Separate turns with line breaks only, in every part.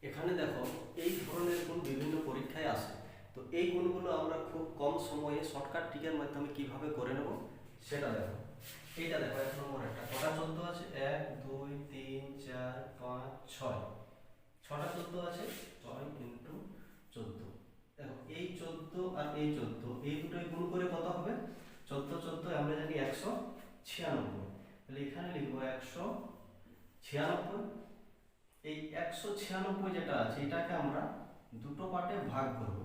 এখানে দেখো এই ধরনের গুণ বিভিন্ন পরীক্ষায় আসে। তো এই গুণগুলো আমরা খুব কম সময়ে শর্টকাট ট্রিকের মাধ্যমে কিভাবে করে নেব সেটা দেখো। এইটা দেখো, 1 নম্বর একটা কটা 14 আছে, 1 2 3 4 5 6, ছটা 14 আছে, 6 ইন্টু 14। দেখো এই 14 আর এই 14 এই দুটোই গুণ করে কত হবে? 14 14 আমরা জানি 196, তাহলে এখানে লিখবো 196। এই 196 যেটা আছে এটাকে আমরা দুটো পার্টে ভাগ করব।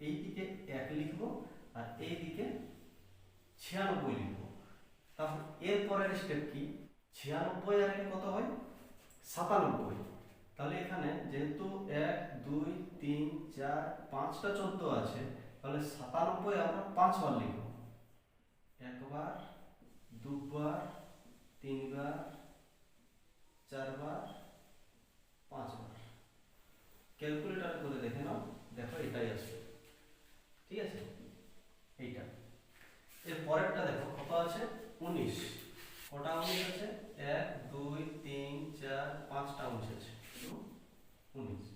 এই দিকে 1 লিখব আর এই দিকে 96 লিখব। তাহলে এর পরের স্টেপ কি? 96 আর এর কত হয়? 97। তাহলে এখানে যেহেতু 1 2 3 4 5টা 14 আছে, তাহলে 97 আমরা 5 বার লিখব। একবার, দুবার, তিনবার, চারবার, 5 বার। ক্যালকুলেটর করে দেখে নাও, দেখো এটাই আসবে। ঠিক আছে, এইটা। এর পরেরটা দেখো কত আছে? 19। কটা 19 আছে? 1 2 3 4 5টা 19 আছে, 19।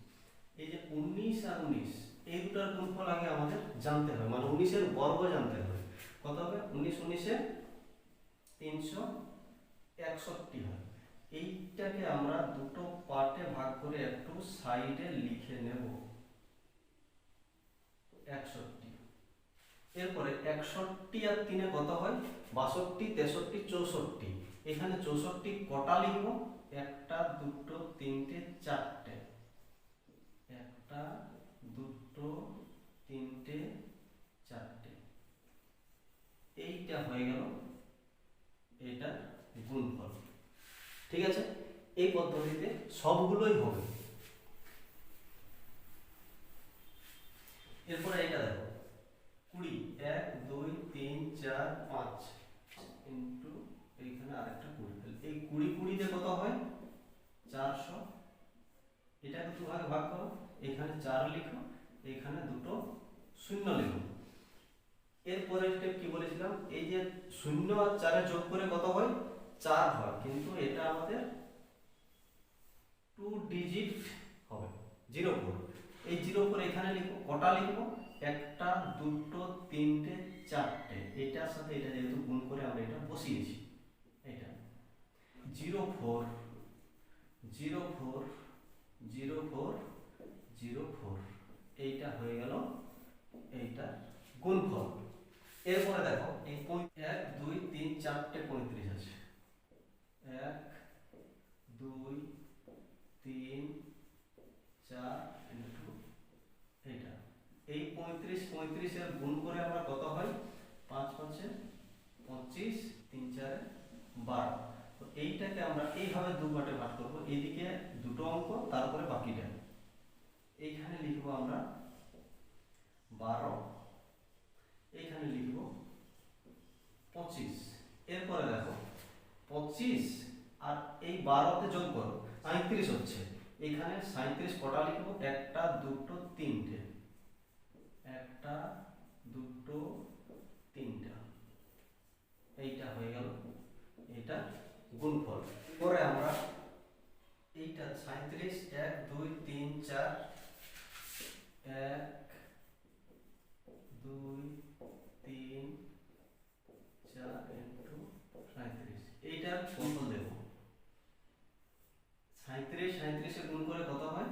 এই যে 19 আর 19 এই দুটার গুণফল আগে আমাদের জানতে হবে, মানে 19 এর বর্গ জানতে হবে। কত হবে? 19 19 এ 361 হয়। এইটাকে আমরা দুটো পার্টে ভাগ করে একটু সাইডে লিখে নেব, 61। এরপরে 61 আর 3 কত হয়? 62 63 64। এখানে 64 কটা লিখব? একটা, দুটো, তিনটে, চারটে। একটা, দুটো, তিনটে, চারটে। এইটা হয়ে গেল এটা গুণফল। ঠিক আছে, এই পদ্ধতিতে সবগুলোই হবে। এরপরে এটা দেখো 20, 1 2 3 4 5 ইন্টু এইখানে আরেকটা 20। এই 20 20 দিয়ে কত হয়? 400। এটাকে দু ভাগে ভাগ করো, এখানে 4 লিখো, এখানে দুটো শূন্য লিখো। এরপরে স্টেপ কি বলেছিলাম? এই যে 0 আর 4 এর যোগ করে কত হয়? 4 হয়, কিন্তু এটা আমাদের 2 ডিজিট হবে, 04। এই 04 এখানে লিখবো, কটা লিখবো? একটা, দুটো, তিনটে, চারটে। এটার সাথে এটা যেহেতু গুণ করে আমরা এটা বসিয়েছি, এটা 04 04 04 04। এইটা হয়ে গেল এইটা গুণফল। এরপরে দেখো এই 1 2 3 4টে 35 আছে, 1 2 3 4 ইন্টু এইটা। এই 35 35 এর গুণ করে আমরা কত হয়? 5 5 এ 25, 3 4 এ 12। তো এইটাকে আমরা এইভাবে দু পার্টে ভাগ করব। এইদিকে দুটো অঙ্ক, তারপরে বাকিটা। এইখানে লিখব আমরা 12, এইখানে লিখব 25। এরপরে দেখো 25 আর এই 12 তে যোগ করো, 37 হচ্ছে। এখানে 37 কটা লিখব? একটা, দুটো, তিনটে। একটা, দুটো, তিনটা। এইটা হয়ে গেল এটা গুণফল। পরে আমরা এইটা 37 1 2 3 4 1 2 3 4 ইন্টু 37, এইটার গুণফল দেব। 37 37 এর গুণ করে কত হয়?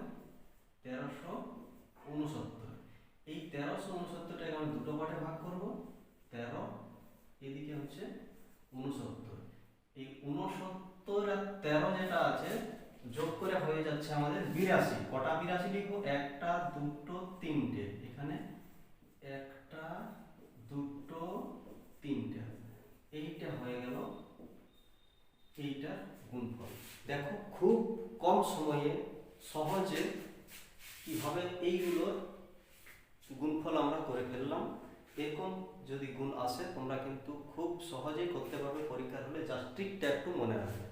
1369। এই 1369টাকে আমরা দুটো পার্টে ভাগ করব, 13, এদিকে হচ্ছে 69। এই 69 আর 13 যেটা আছে যোগ করে হয়ে যাচ্ছে আমাদের 82। কটা 82 লিখবো? একটা, দুটো, তিনটে। এখানে একটা, দুটো, তিনটে। এইটা হয়ে গেল এইটা গুণফল। দেখো খুব কম সময়ে সহজে কিভাবে এইগুলোর গুণফল আমরা করে ফেললাম। এরকম যদি গুণ আসে তোমরা কিন্তু খুব সহজেই করতে পারবে পরীক্ষার হলে, জাস্ট ট্রিকটা একটু মনে রাখবে।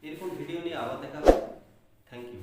এরকম ভিডিও নিয়ে আবার দেখা হবে। Thank you.